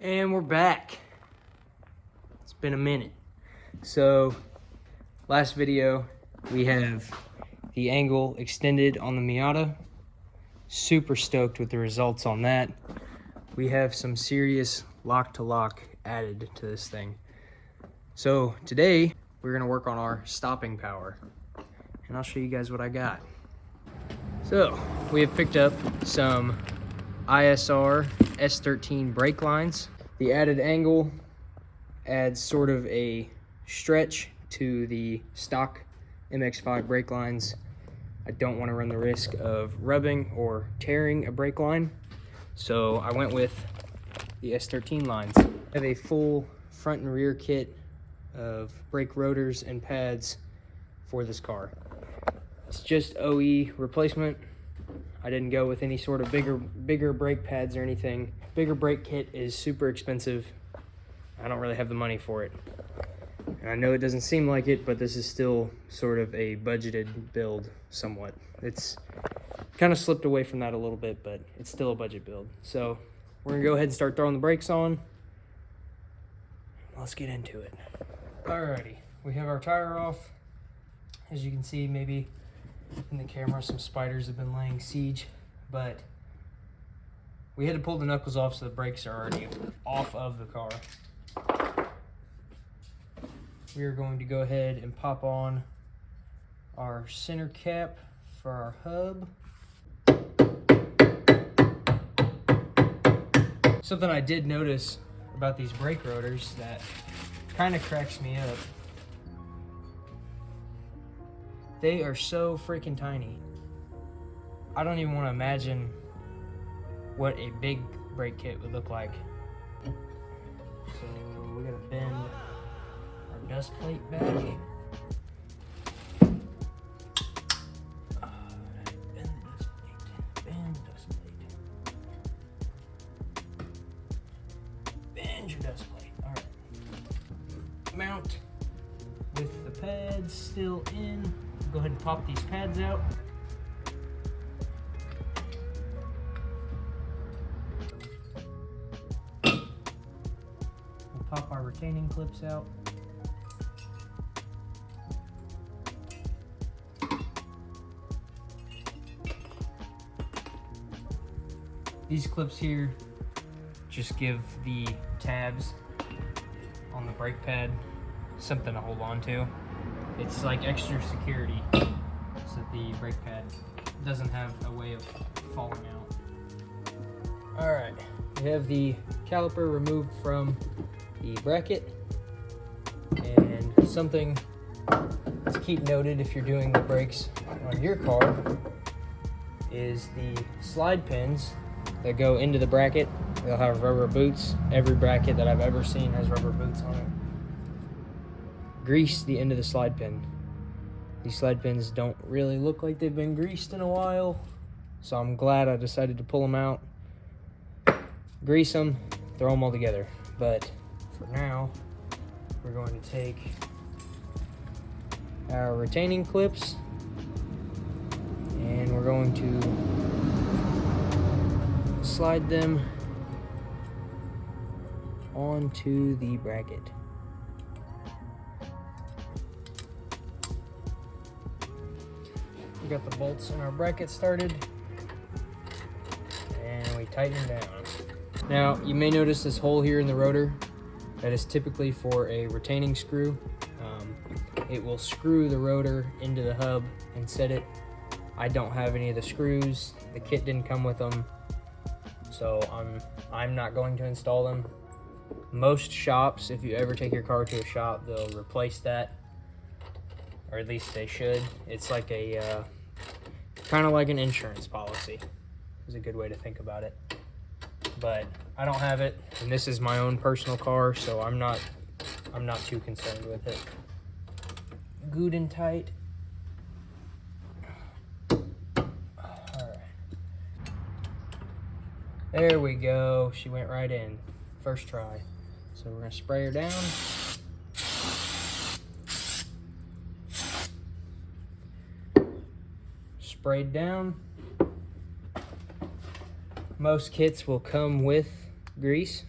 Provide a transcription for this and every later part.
And we're back. It's been a minute. So, last video, we have the angle extended on the Miata. Super stoked with the results on that. We have some serious lock-to-lock added to this thing. So, today, we're gonna work on our stopping power. And I'll show you guys what I got. So, we have picked up some ISR S13 brake lines. The added angle adds sort of a stretch to the stock MX-5 brake lines. I don't want to run the risk of rubbing or tearing a brake line, so I went with the S13 lines. I have a full front and rear kit of brake rotors and pads for this car. It's just OE replacement. I didn't go with any sort of bigger brake pads or anything. Bigger brake kit is super expensive. I don't really have the money for it. And I know it doesn't seem like it, but this is still sort of a budgeted build somewhat. It's kind of slipped away from that a little bit, but it's still a budget build. So we're gonna go ahead and start throwing the brakes on. Let's get into it. Alrighty, we have our tire off. As you can see, maybe in the camera, some spiders have been laying siege, but we had to pull the knuckles off so the brakes are already off of the car. We are going to go ahead and pop on our center cap for our hub. Something I did notice about these brake rotors that kind of cracks me up. They are so freaking tiny. I don't even want to imagine what a big brake kit would look like. So we gotta bend our dust plate back. Bend the dust plate. Bend the dust plate. Bend your dust plate. Alright. Mount with the pads still in. Go ahead and pop these pads out. We'll pop our retaining clips out. These clips here just give the tabs on the brake pad something to hold on to. It's like extra security so that the brake pad doesn't have a way of falling out. All right, we have the caliper removed from the bracket, and something to keep noted if you're doing the brakes on your car is the slide pins that go into the bracket. They'll have rubber boots. Every bracket that I've ever seen has rubber boots on it. Grease the end of the slide pin. These slide pins don't really look like they've been greased in a while, so I'm glad I decided to pull them out, grease them, throw them all together. But for now, we're going to take our retaining clips and we're going to slide them onto the bracket. We got the bolts in our bracket started and we tighten down. Now you may notice this hole here in the rotor. That is typically for a retaining screw. It will screw the rotor into the hub and set it. I don't have any of the screws. The kit didn't come with them, so I'm not going to install them. Most shops, if you ever take your car to a shop, they'll replace that, or at least they should. It's like a kind of like an insurance policy is a good way to think about it. But I don't have it, and this is my own personal car, so I'm not too concerned with it. Good and tight. Alright. There we go. She went right in. First try. So we're gonna spray her down. Sprayed down. Most kits will come with grease.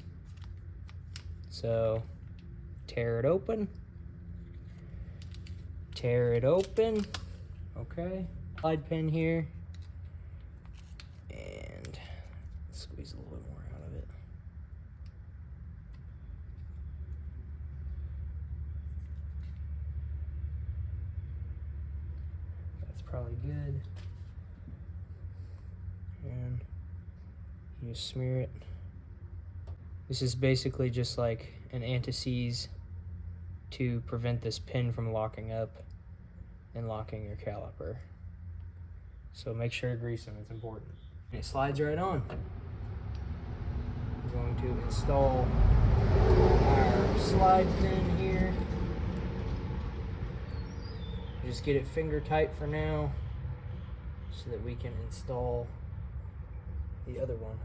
So tear it open. Tear it open. Okay. Slide pin here. And squeeze a little bit more out of it. That's probably good. And you just smear it. This is basically just like an anti-seize to prevent this pin from locking up and locking your caliper. So make sure to grease them, it's important. And it slides right on. We're going to install our slide pin here. Just get it finger tight for now so that we can install the other one.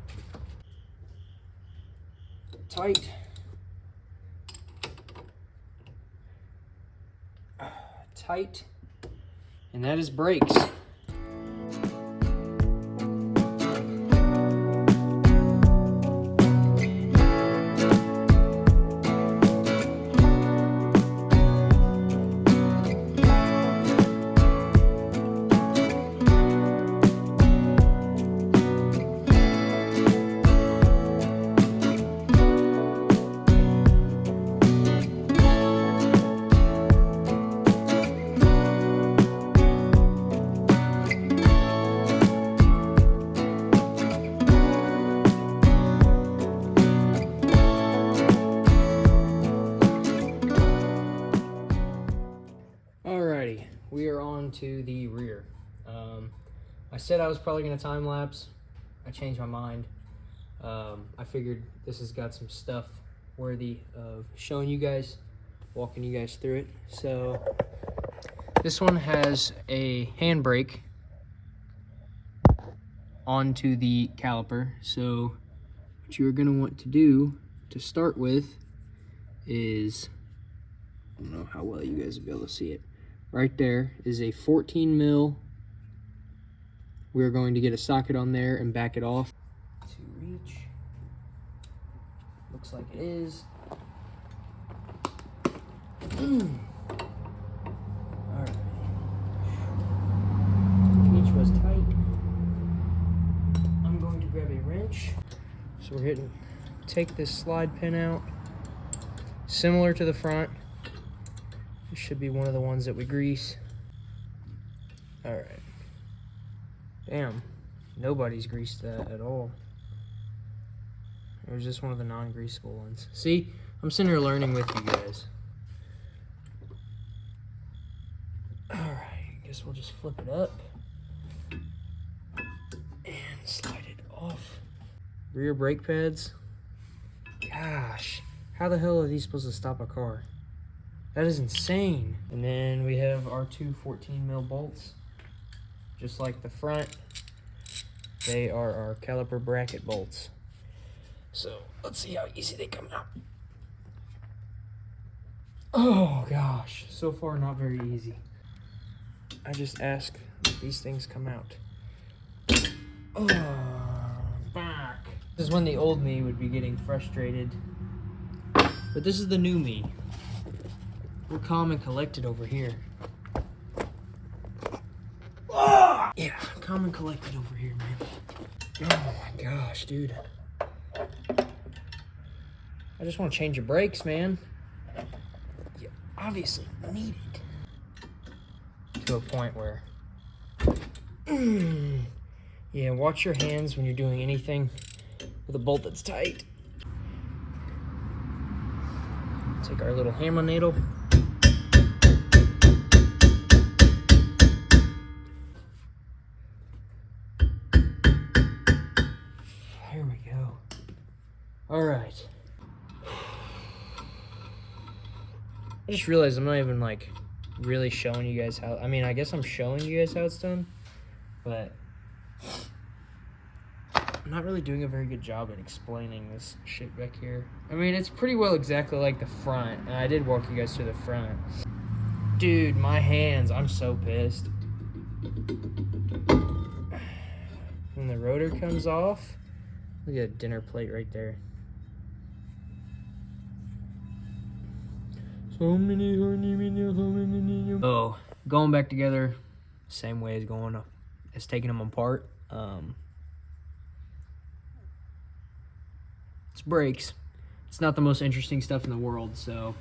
Tight. Tight. And that is brakes. Alrighty, we are on to the rear. I said I was probably gonna time lapse. I changed my mind. I figured this has got some stuff worthy of showing you guys, walking you guys through it. So this one has a handbrake onto the caliper. So what you're gonna want to do to start with is, I don't know how well you guys will be able to see it. Right there is a 14 mil. We're going to get a socket on there and back it off. To reach. Looks like it is. Alright. Reach was tight. I'm going to grab a wrench. So we're hitting, take this slide pin out. Similar to the front. This should be one of the ones that we grease. Alright. Damn, nobody's greased that at all. It was just one of the non-greasable ones. See, I'm sitting here learning with you guys. Alright, guess we'll just flip it up and slide it off. Rear brake pads. Gosh, how the hell are these supposed to stop a car? That is insane. And then we have our two 14 mil bolts. Just like the front, they are our caliper bracket bolts. So let's see how easy they come out. Oh gosh, so far not very easy. I just ask that these things come out. Oh, back. This is when the old me would be getting frustrated. But this is the new me. We're calm and collected over here. Yeah, calm and collected over here, man. Oh my gosh, dude. I just want to change your brakes, man. You obviously need it. To a point where... yeah, watch your hands when you're doing anything with a bolt that's tight. Take our little hammer needle. There we go. All right. I just realized I'm not even like really showing you guys how, I mean, I guess I'm showing you guys how it's done, but I'm not really doing a very good job at explaining this shit back here. I mean, it's pretty well exactly like the front, and I did walk you guys through the front. Dude, my hands, I'm so pissed. When the rotor comes off, look at that dinner plate right there. So going back together, same way as taking them apart. It's brakes. It's not the most interesting stuff in the world, so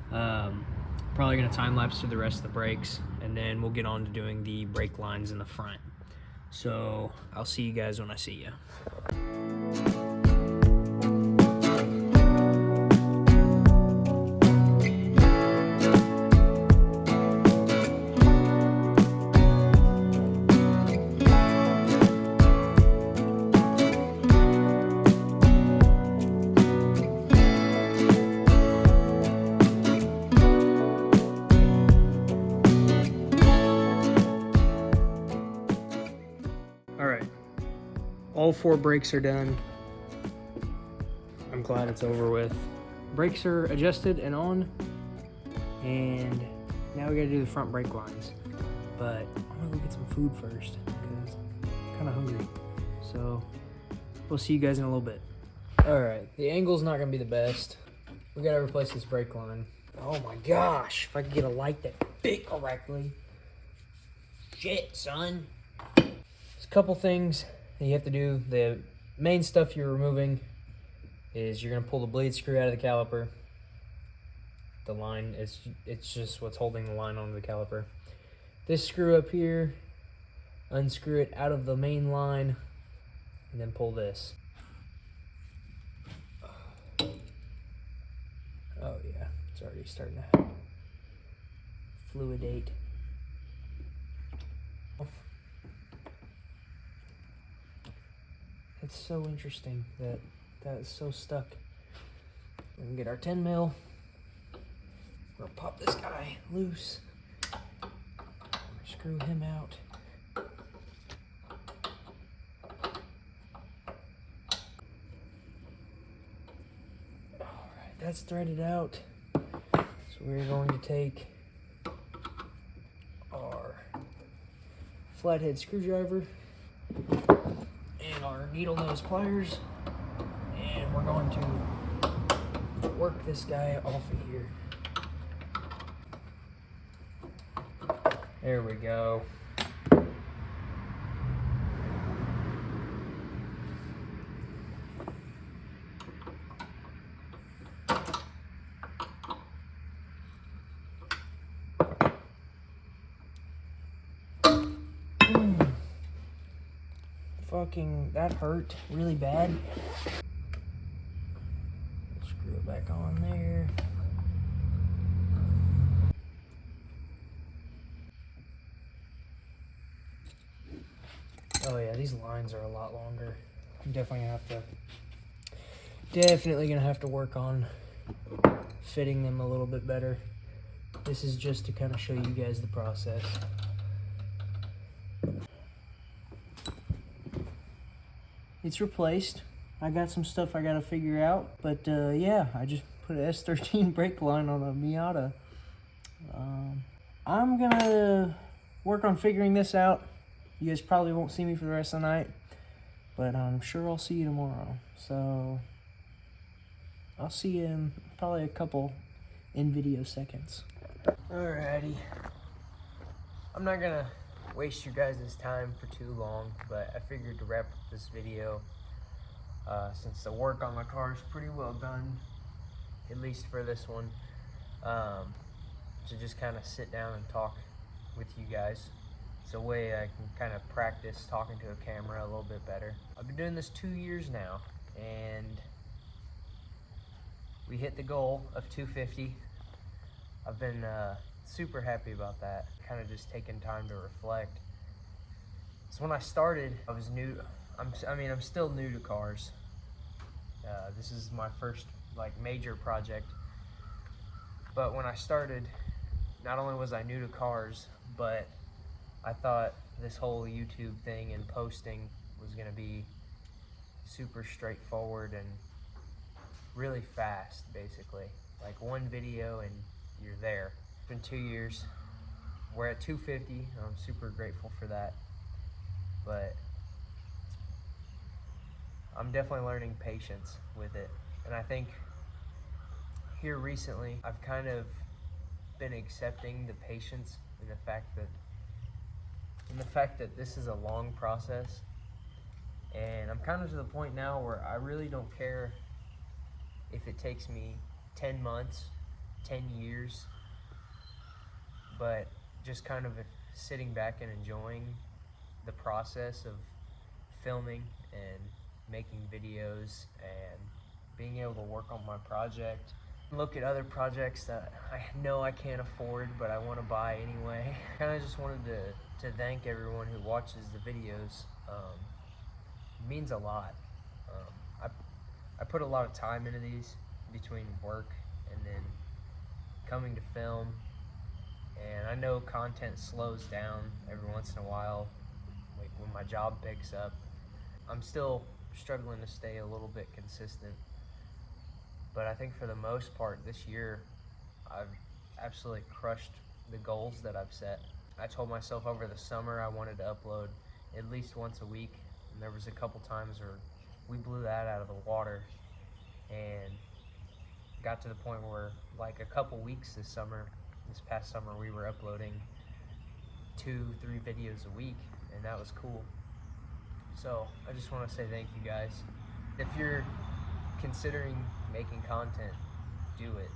probably gonna time lapse through the rest of the brakes, and then we'll get on to doing the brake lines in the front. So I'll see you guys when I see you. All 4 brakes are done. I'm glad it's over with. Brakes are adjusted and on, and now we gotta do the front brake lines. But I'm gonna go get some food first because I'm kind of hungry. So we'll see you guys in a little bit. All right, the angle's not gonna be the best. We gotta replace this brake line. Oh my gosh, if I could get a light that fit correctly. Shit, son. There's a couple things that you have to do. The main stuff you're removing is you're gonna pull the bleed screw out of the caliper. The line, it's just what's holding the line onto the caliper. This screw up here, unscrew it out of the main line, and then pull this. Oh yeah, it's already starting to fluidate. It's so interesting that is so stuck. We can get our 10 mil. We're gonna pop this guy loose. Screw him out. Alright, that's threaded out. So we're going to take our flathead screwdriver and our needle nose pliers, and we're going to work this guy off of here. There we go. Fucking, that hurt really bad. Screw it back on there. Oh yeah, these lines are a lot longer. I'm definitely gonna have to work on fitting them a little bit better. This is just to kind of show you guys the process. It's replaced. I got some stuff I gotta figure out, but yeah, I just put an S13 brake line on a Miata. I'm gonna work on figuring this out. You guys probably won't see me for the rest of the night, but I'm sure I'll see you tomorrow. So I'll see you in probably a couple in-video seconds. Alrighty. I'm not gonna waste you guys' time for too long, but I figured to wrap up this video since the work on the car is pretty well done, at least for this one, to just kind of sit down and talk with you guys. It's a way I can kind of practice talking to a camera a little bit better. I've been doing this 2 years now, and we hit the goal of 250. I've been super happy about that. Kind of just taking time to reflect. So when I started, I was new. I'm still new to cars. This is my first major project. But when I started, not only was I new to cars, but I thought this whole YouTube thing and posting was gonna be super straightforward and really fast, basically. Like one video and you're there. It's been 2 years. We're at 250. I'm super grateful for that. But I'm definitely learning patience with it. And I think here recently, I've kind of been accepting the patience and the fact that this is a long process. And I'm kind of to the point now where I really don't care if it takes me 10 months, 10 years, but just kind of sitting back and enjoying the process of filming and making videos and being able to work on my project. Look at other projects that I know I can't afford, but I want to buy anyway. I kind of just wanted to thank everyone who watches the videos. It means a lot. I put a lot of time into these between work and then coming to film, and I know content slows down every once in a while, like when my job picks up. I'm still struggling to stay a little bit consistent, but I think for the most part this year I've absolutely crushed the goals that I've set. I told myself over the summer I wanted to upload at least once a week, and there was a couple times where we blew that out of the water and got to the point where, like, a couple weeks this past summer, we were uploading 2-3 videos a week, and that was cool. So I just want to say thank you guys. If you're considering making content, do it.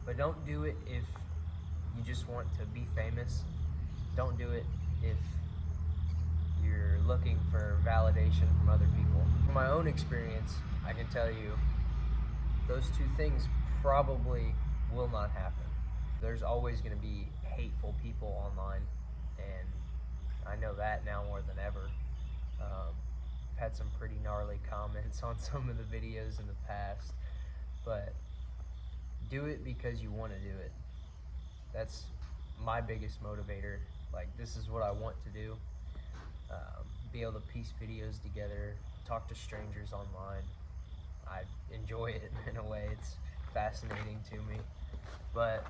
But don't do it if you just want to be famous. Don't do it if you're looking for validation from other people. From my own experience, I can tell you those two things probably will not happen. There's always going to be hateful people online, and I know that now more than ever. I've had some pretty gnarly comments on some of the videos in the past, but do it because you want to do it. That's my biggest motivator. Like, this is what I want to do. Be able to piece videos together, talk to strangers online. I enjoy it in a way. It's fascinating to me. But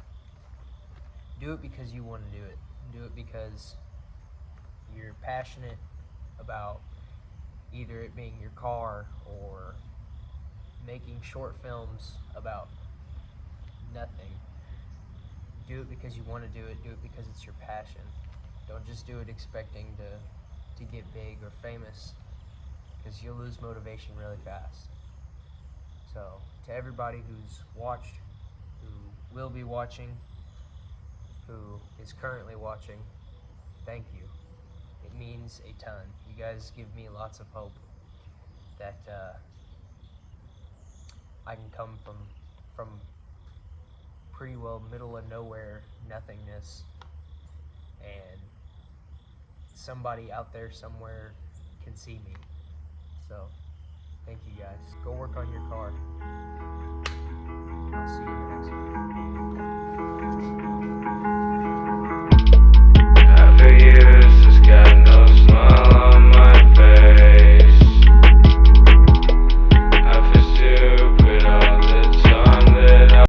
do it because you want to do it. Do it because you're passionate about either it being your car or making short films about nothing. Do it because you want to do it. Do it because it's your passion. Don't just do it expecting to get big or famous, because you'll lose motivation really fast. So to everybody who's watched, who will be watching, who is currently watching, thank you. It means a ton. You guys give me lots of hope that I can come from pretty well middle of nowhere nothingness, and somebody out there somewhere can see me. So thank you guys. Go work on your car.